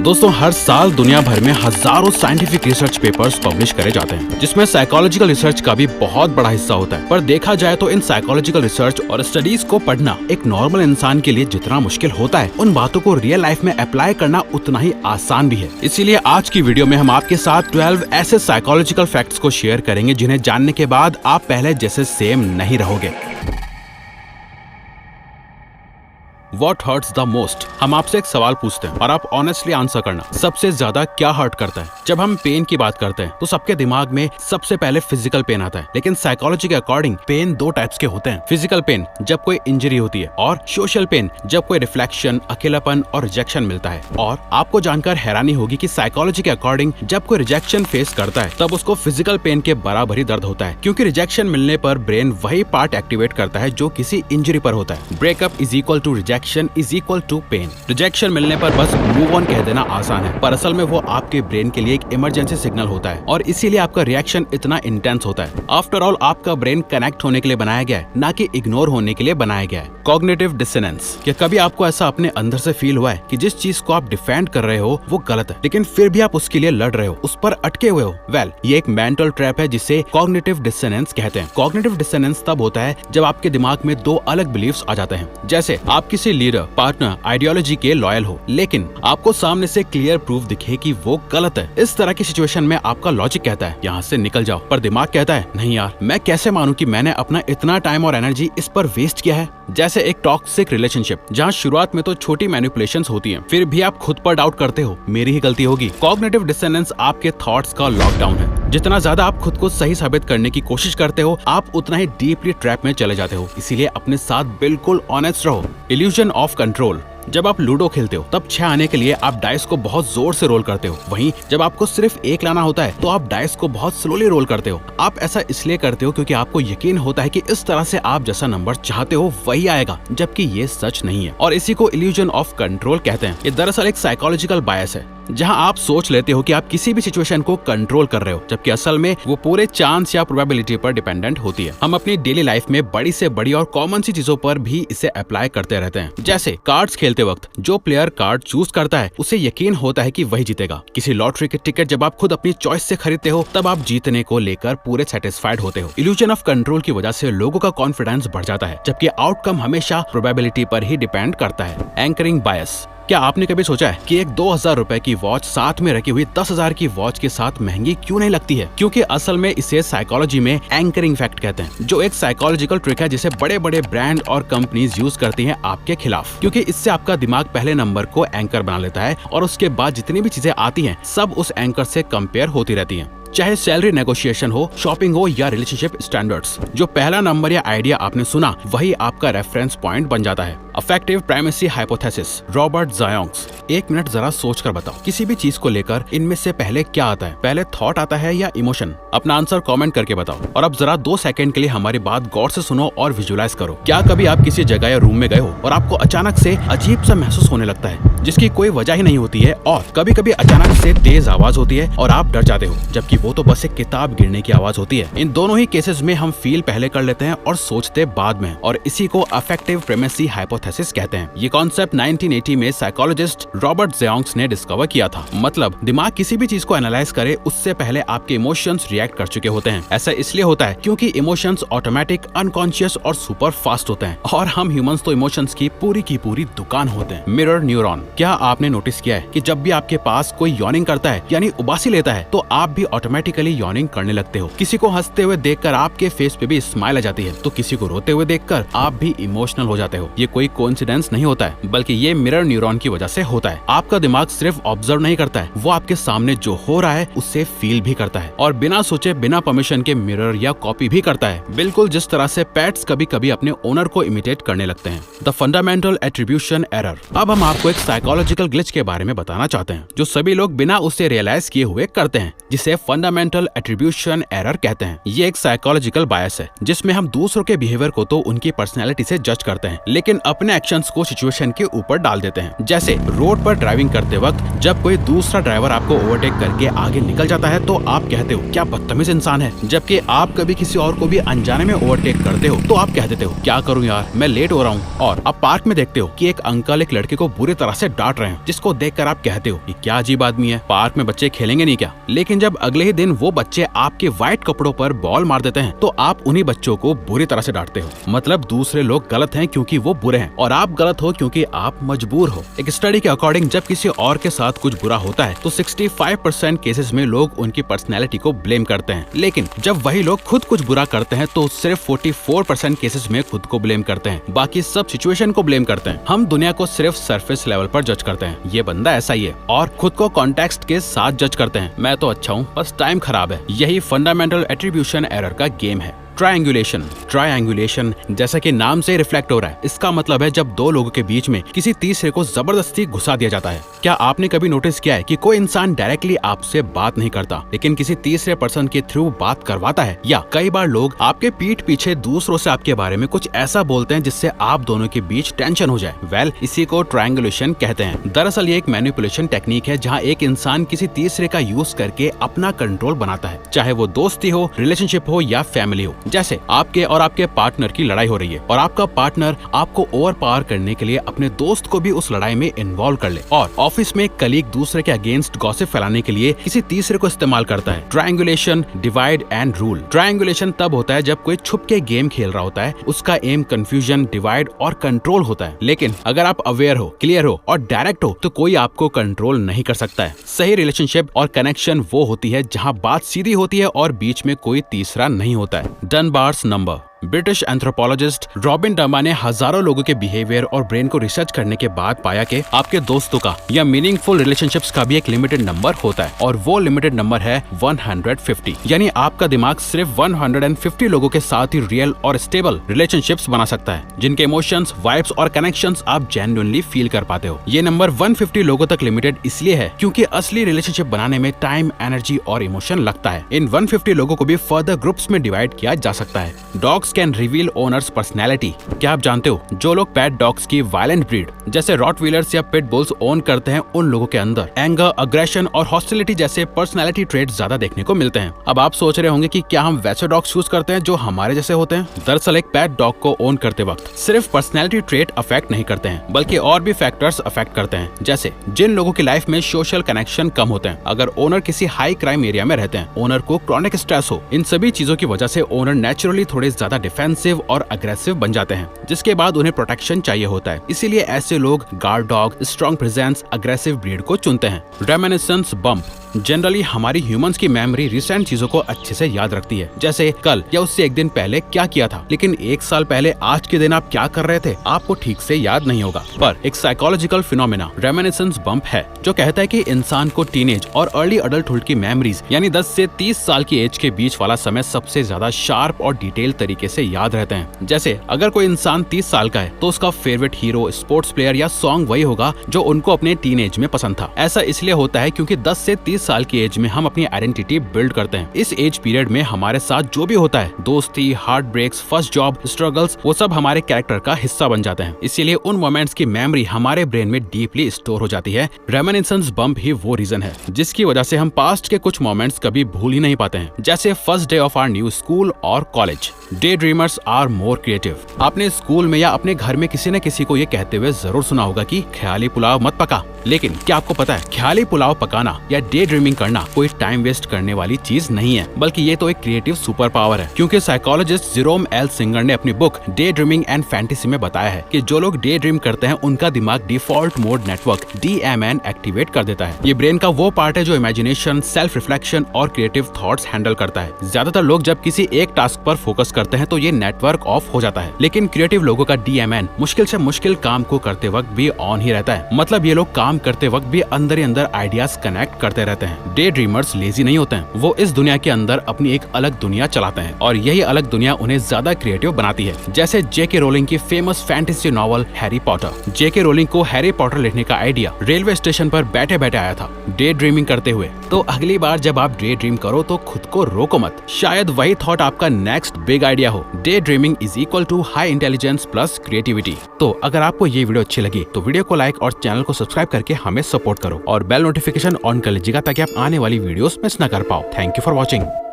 दोस्तों, हर साल दुनिया भर में हजारों साइंटिफिक रिसर्च पेपर्स पब्लिश करे जाते हैं, जिसमें साइकोलॉजिकल रिसर्च का भी बहुत बड़ा हिस्सा होता है। पर देखा जाए तो इन साइकोलॉजिकल रिसर्च और स्टडीज को पढ़ना एक नॉर्मल इंसान के लिए जितना मुश्किल होता है, उन बातों को रियल लाइफ में अप्लाई करना उतना ही आसान भी है। इसीलिए आज की वीडियो में हम आपके साथ 12 ऐसे साइकोलॉजिकल फैक्ट्स को शेयर करेंगे जिन्हें जानने के बाद आप पहले जैसे सेम नहीं रहोगे। What hurts the most? हम आपसे एक सवाल पूछते हैं और आप ऑनेस्टली आंसर करना। सबसे ज्यादा क्या हर्ट करता है? जब हम पेन की बात करते हैं तो सबके दिमाग में सबसे पहले फिजिकल पेन आता है, लेकिन साइकोलॉजी के अकॉर्डिंग पेन दो टाइप्स के होते हैं। फिजिकल पेन जब कोई इंजरी होती है और सोशल पेन जब कोई रिफ्लेक्शन, अकेलापन और रिजेक्शन मिलता है। और आपको जानकर हैरानी होगी कि साइकोलॉजी के अकॉर्डिंग जब कोई रिजेक्शन फेस करता है तब उसको फिजिकल पेन के बराबर ही दर्द होता है, क्योंकि रिजेक्शन मिलने पर ब्रेन वही पार्ट एक्टिवेट करता है जो किसी इंजरी पर होता है। Breakup is equal to rejection is equal to pain. Rejection मिलने पर बस मूव ऑन कह देना आसान है, पर असल में वो आपके ब्रेन के लिए एक इमरजेंसी सिग्नल होता है और इसीलिए आपका रिएक्शन इतना इंटेंस होता है। आफ्टर ऑल आपका ब्रेन कनेक्ट होने के लिए बनाया गया है, ना कि इग्नोर होने के लिए बनाया गया है। Cognitive dissonance. क्या कभी आपको ऐसा अपने अंदर से फील हुआ है कि जिस चीज को आप डिफेंड कर रहे हो वो गलत है, लेकिन फिर भी आप उसके लिए लड़ रहे हो, उस पर अटके हुए हो? वेल, ये एक मेंटल ट्रैप है जिसे कॉग्निटिव डिसोनेंस कहते हैं। कॉग्निटिव डिसोनेंस तब होता है जब आपके दिमाग में दो अलग बिलीफ्स आ जाते हैं। जैसे आप किसी लीडर, पार्टनर, आइडियोलॉजी के लॉयल हो, लेकिन आपको सामने से क्लियर प्रूफ दिखे कि वो गलत है। इस तरह की सिचुएशन में आपका लॉजिक कहता है यहाँ से निकल जाओ, पर दिमाग कहता है नहीं यार, मैं कैसे मानूं कि मैंने अपना इतना टाइम और एनर्जी इस पर वेस्ट किया है। जैसे एक टॉक्सिक रिलेशनशिप, जहाँ शुरुआत में तो छोटी मैनिपुलेशंस होती हैं, फिर भी आप खुद पर डाउट करते हो, मेरी ही गलती होगी। कॉग्निटिव डिसोनेंस आपके थॉट्स का लॉकडाउन है। जितना ज्यादा आप खुद को सही साबित करने की कोशिश करते हो, आप उतना ही डीपली ट्रैप में चले जाते हो। इसीलिए अपने साथ बिल्कुल ऑनेस्ट रहो। Illusion of control. जब आप लूडो खेलते हो तब 6 आने के लिए आप डाइस को बहुत जोर से रोल करते हो, वहीं जब आपको सिर्फ 1 लाना होता है तो आप डाइस को बहुत स्लोली रोल करते हो। आप ऐसा इसलिए करते हो क्योंकि आपको यकीन होता है कि इस तरह से आप जैसा नंबर चाहते हो वही आएगा, जबकि ये सच नहीं है। और इसी को इल्यूजन ऑफ कंट्रोल कहते हैं। ये दरअसल एक साइकोलॉजिकल बायस है, जहां आप सोच लेते हो कि आप किसी भी सिचुएशन को कंट्रोल कर रहे हो, जबकि असल में वो पूरे चांस या प्रोबेबिलिटी पर डिपेंडेंट होती है। हम अपनी डेली लाइफ में बड़ी से बड़ी और कॉमन सी चीजों पर भी इसे अप्लाई करते रहते हैं। जैसे कार्ड्स खेलते वक्त जो प्लेयर कार्ड चूज करता है उसे यकीन होता है कि वही जीतेगा। किसी लॉटरी की टिकट जब आप खुद अपनी चॉइस से खरीदते हो तब आप जीतने को लेकर पूरे सेटिस्फाइड होते हो। इल्यूजन ऑफ कंट्रोल की वजह से लोगों का कॉन्फिडेंस बढ़ जाता है, जबकि आउटकम हमेशा प्रोबेबिलिटी पर ही डिपेंड करता है। एंकरिंग बायस। क्या आपने कभी सोचा है कि एक 2000 रुपए की वॉच साथ में रखी हुई 10,000 की वॉच के साथ महंगी क्यों नहीं लगती है? क्योंकि असल में इसे साइकोलॉजी में एंकरिंग फैक्ट कहते हैं, जो एक साइकोलॉजिकल ट्रिक है जिसे बड़े बड़े ब्रांड और कंपनीज यूज करती हैं आपके खिलाफ। क्योंकि इससे आपका दिमाग पहले नंबर को एंकर बना लेता है और उसके बाद जितनी भी चीजें आती हैं सब उस एंकर से कंपेयर होती रहती हैं। चाहे सैलरी नेगोशिएशन हो, शॉपिंग हो या रिलेशनशिप स्टैंडर्ड्स, जो पहला नंबर या आइडिया आपने सुना वही आपका रेफरेंस पॉइंट बन जाता है। Affective primacy hypothesis. Robert Zajonc. 1 minute जरा सोच कर बताओ, किसी भी चीज को लेकर इनमें से पहले क्या आता है? पहले थॉट आता है या इमोशन? अपना आंसर कमेंट करके बताओ। और अब जरा 2 सेकंड के लिए हमारी बात गौर से सुनो और विजुअलाइज करो। क्या कभी आप किसी जगह या रूम में गए हो और आपको अचानक से अजीब सा महसूस होने लगता है जिसकी कोई वजह ही नहीं होती है, और कभी कभी अचानक से तेज आवाज होती है और आप डर जाते हो, जबकि वो तो बस एक किताब गिरने की आवाज होती है। इन दोनों ही केसेस में हम फील पहले कर लेते हैं और सोचते बाद में, और इसी को अफेक्टिव प्राइमेसी हाइपोथेसिस कहते हैं। ये कॉन्सेप्ट 1980 में साइकोलॉजिस्ट रॉबर्ट ज़ायोंग्स ने डिस्कवर किया था। मतलब दिमाग किसी भी चीज को एनालाइज करे उससे पहले आपके इमोशंस रिएक्ट कर चुके होते हैं। ऐसा इसलिए होता है क्योंकि इमोशंस ऑटोमेटिक, अनकॉन्शियस और सुपर फास्ट होते हैं, और हम ह्यूमंस तो इमोशंस की पूरी दुकान होते हैं। Mirror neuron. क्या आपने नोटिस किया है कि जब भी आपके पास कोई यॉर्निंग करता है यानी उबासी लेता है तो आप भी ऑटोमेटिकली यॉर्निंग करने लगते हो? किसी को हंसते हुए देखकर आपके फेस पे भी स्माइल आ जाती है, तो किसी को रोते हुए देखकर आप भी इमोशनल हो जाते हो। ये कोई कोइंसिडेंस नहीं होता है, बल्कि ये मिरर न्यूरॉन की वजह से होता है। आपका दिमाग सिर्फ ऑब्जर्व नहीं करता है, वो आपके सामने जो हो रहा है उससे फील भी करता है, और बिना सोचे बिना परमिशन के मिरर या कॉपी भी करता है, बिल्कुल जिस तरह से पेट्स कभी कभी अपने ओनर को इमिटेट करने लगते हैं। The fundamental attribution error. अब हम आपको एक साइकोलॉजिकल ग्लिच के बारे में बताना चाहते हैं जो सभी लोग बिना उसे रियलाइज किए हुए करते हैं, जिसे फंडामेंटल एट्रीब्यूशन एरर कहते हैं। ये एक साइकोलॉजिकल बायस है जिसमें हम दूसरों के बिहेवियर को तो उनकी पर्सनैलिटी से जज करते हैं, लेकिन अपने एक्शंस को सिचुएशन के ऊपर डाल देते हैं। जैसे रोड पर ड्राइविंग करते वक्त जब कोई दूसरा ड्राइवर आपको ओवरटेक करके आगे निकल जाता है तो आप कहते हो क्या बदतमीज इंसान है, जबकि आप कभी किसी और को भी अनजाने में ओवरटेक करते हो तो आप कह देते हो क्या करूं यार, मैं लेट हो रहा हूं। और अब पार्क में देखते हो कि एक अंकल एक लड़के को बुरी तरह से डांट रहे हैं, जिसको देखकर आप कहते हो कि क्या अजीब आदमी है, पार्क में बच्चे खेलेंगे नहीं क्या? लेकिन जब अगले ही दिन वो बच्चे आपके व्हाइट कपड़ों पर बॉल मार देते हैं तो आप उन्हीं बच्चों को बुरी तरह से डांटते हो। मतलब दूसरे लोग गलत हैं क्योंकि वो बुरे हैं और आप गलत हो क्योंकि आप मजबूर हो। एक स्टडी के अकॉर्डिंग जब किसी और के साथ कुछ बुरा होता है तो 65% केसेस में लोग उनकी पर्सनैलिटी को ब्लेम करते हैं, लेकिन जब वही लोग खुद कुछ बुरा करते हैं तो सिर्फ 44% केसेस में खुद को ब्लेम करते हैं, बाकी सब सिचुएशन को ब्लेम करते हैं। हम दुनिया को सिर्फ सरफेस लेवल पर जज करते हैं, ये बंदा ऐसा ही है, और खुद को कॉन्टेक्स्ट के साथ जज करते हैं, मैं तो अच्छा हूँ बस टाइम खराब है। यही फंडामेंटल एट्रीब्यूशन एरर का गेम है। ट्रायंगुलेशन जैसा कि नाम से रिफ्लेक्ट हो रहा है, इसका मतलब है जब दो लोगों के बीच में किसी तीसरे को जबरदस्ती घुसा दिया जाता है। क्या आपने कभी नोटिस किया है कि कोई इंसान डायरेक्टली आपसे बात नहीं करता लेकिन किसी तीसरे पर्सन के थ्रू बात करवाता है? या कई बार लोग आपके पीठ पीछे दूसरों से आपके बारे में कुछ ऐसा बोलते हैं जिससे आप दोनों के बीच टेंशन हो जाए। वेल, इसी को ट्रायंगुलेशन कहते हैं। दरअसल ये एक मैनिपुलेशन टेक्निक है जहाँ एक इंसान किसी तीसरे का यूज करके अपना कंट्रोल बनाता है, चाहे वो दोस्ती हो, रिलेशनशिप हो या फैमिली हो। जैसे आपके और आपके पार्टनर की लड़ाई हो रही है और आपका पार्टनर आपको ओवर पावर करने के लिए अपने दोस्त को भी उस लड़ाई में इन्वॉल्व कर ले, और ऑफिस में कलीग दूसरे के अगेंस्ट गॉसिप फैलाने के लिए किसी तीसरे को इस्तेमाल करता है। Triangulation, divide and rule. Triangulation तब होता है जब कोई छुप के गेम खेल रहा होता है, उसका एम कंफ्यूजन, डिवाइड और कंट्रोल होता है। लेकिन अगर आप अवेयर हो, क्लियर हो और डायरेक्ट हो तो कोई आपको कंट्रोल नहीं कर सकता है। सही रिलेशनशिप और कनेक्शन वो होती है जहाँ बात सीधी होती है और बीच में कोई तीसरा नहीं होता है। Dunbar's number. British anthropologist Robin डर्मा ने हजारों लोगों के बिहेवियर और ब्रेन को रिसर्च करने के बाद पाया कि आपके दोस्तों का या मीनिंगफुल रिलेशनशिप्स का भी एक लिमिटेड नंबर होता है, और वो लिमिटेड नंबर है 150। यानी आपका दिमाग सिर्फ 150 लोगों के साथ ही रियल और स्टेबल रिलेशनशिप्स बना सकता है, जिनके इमोशंस, वाइब्स और कनेक्शंस आप जेन्युइनली फील कर पाते हो। ये नंबर 150 लोगों तक लिमिटेड इसलिए है क्योंकि असली रिलेशनशिप बनाने में टाइम, एनर्जी और इमोशन लगता है। इन 150 लोगों को भी फर्दर ग्रुप्स में डिवाइड किया जा सकता है। Dogs can reveal owners personality. क्या आप जानते हो जो लोग पेट डॉग्स की वायलेंट ब्रीड जैसे रॉटवीलर्स या पिट बुल्स ओन करते हैं, उन लोगों के अंदर एंगर, अग्रेशन और हॉस्टिलिटी जैसे पर्सनैलिटी ट्रेट ज्यादा देखने को मिलते हैं। अब आप सोच रहे होंगे कि क्या हम वैसे डॉग्स चूज करते हैं जो हमारे जैसे होते हैं? दरअसल एक पेट डॉग को ओन करते वक्त सिर्फ पर्सनैलिटी ट्रेट अफेक्ट नहीं करते हैं, बल्कि और भी फैक्टर्स अफेक्ट करते हैं, जैसे जिन लोगों की लाइफ में सोशल कनेक्शन कम होते हैं, अगर ओनर किसी हाई क्राइम एरिया में रहते हैं, ओनर को क्रॉनिक स्ट्रेस हो, इन सभी चीजों की वजह से ओनर नेचुरली थोड़े ज्यादा डिफेंसिव और अग्रेसिव बन जाते हैं, जिसके बाद उन्हें प्रोटेक्शन चाहिए होता है। इसीलिए ऐसे लोग guard dog, strong presence, aggressive breed को चुनते हैं। Reminiscence bump. जनरली हमारी ह्यूमंस की मेमोरी रिसेंट चीजों को अच्छे से याद रखती है, जैसे कल या उससे एक दिन पहले क्या किया था, लेकिन एक साल पहले आज के दिन आप क्या कर रहे थे आपको ठीक से याद नहीं होगा। पर एक साइकोलॉजिकल फिनोमेना रेमिनिसेंस बम्प है जो कहता है कि इंसान को टीनेज और अर्ली अडल्टहुड की मेमोरीज यानी 10 से 30 साल की एज के बीच वाला समय सबसे ज्यादा शार्प और डिटेल तरीके से याद रहते हैं। जैसे अगर कोई इंसान 30 साल का है तो उसका फेवरेट हीरो, स्पोर्ट्स प्लेयर या सॉन्ग वही होगा जो उनको अपने टीनेज में पसंद था। ऐसा इसलिए होता है क्योंकि 10 से 30 साल की एज में हम अपनी आइडेंटिटी बिल्ड करते हैं। इस एज पीरियड में हमारे साथ जो भी होता है, दोस्ती, heart breaks, first job, struggles, वो सब हमारे कैरेक्टर का हिस्सा बन जाते हैं। इसीलिए उन मोमेंट्स की मेमोरी हमारे ब्रेन में डीपली स्टोर हो जाती है। रेमिनिसेंस बम्प ही वो रीजन है जिसकी वजह से हम पास्ट के कुछ मोमेंट्स कभी भूल ही नहीं पाते हैं, जैसे first day of our new school और college. Daydreamers are more creative. आपने स्कूल में या अपने घर में किसी न किसी को ये कहते हुए जरूर सुना होगा कि ख्याली पुलाव मत पका, लेकिन क्या आपको पता है ख्याली पुलाव पकाना या डे ड्रीमिंग करना कोई टाइम वेस्ट करने वाली चीज नहीं है, बल्कि ये तो एक क्रिएटिव सुपर पावर है। क्योंकि साइकोलॉजिस्ट जेरोम एल सिंगर ने अपनी book day dreaming and fantasy में बताया है कि जो लोग डे ड्रीम करते हैं उनका दिमाग default mode network DMN activate कर देता है। ये ब्रेन का वो पार्ट है जो इमेजिनेशन, सेल्फ रिफ्लेक्शन और क्रिएटिव थॉट्स हैंडल करता है। ज्यादातर लोग जब किसी एक टास्क पर फोकस करते हैं तो ये नेटवर्क ऑफ हो जाता है, लेकिन क्रिएटिव लोगों का DMN मुश्किल से मुश्किल काम को करते वक्त भी ऑन ही रहता है। मतलब ये लोग काम करते वक्त भी अंदर ही अंदर आइडियाज कनेक्ट करते रहते हैं। डे ड्रीमर्स लेजी नहीं होते हैं, वो इस दुनिया के अंदर अपनी एक अलग दुनिया चलाते हैं और यही अलग दुनिया उन्हें ज्यादा क्रिएटिव बनाती है। जैसे J.K. रोलिंग की famous fantasy novel Harry Potter. J.K. Rolling को हैरी पॉटर लिखने का आइडिया रेलवे स्टेशन पर बैठे बैठे आया था, डे ड्रीमिंग करते हुए। तो अगली बार जब आप डे ड्रीम करो तो खुद को रोको मत, शायद वही थॉट आपका नेक्स्ट बिग आइडिया हो। Daydreaming is equal to high intelligence plus creativity. तो अगर आपको ये वीडियो अच्छी लगी तो वीडियो को लाइक और चैनल को सब्सक्राइब करके हमें सपोर्ट करो और बेल नोटिफिकेशन ऑन कर लीजिएगा ताकि आप आने वाली वीडियोस मिस न कर पाओ। Thank you for watching.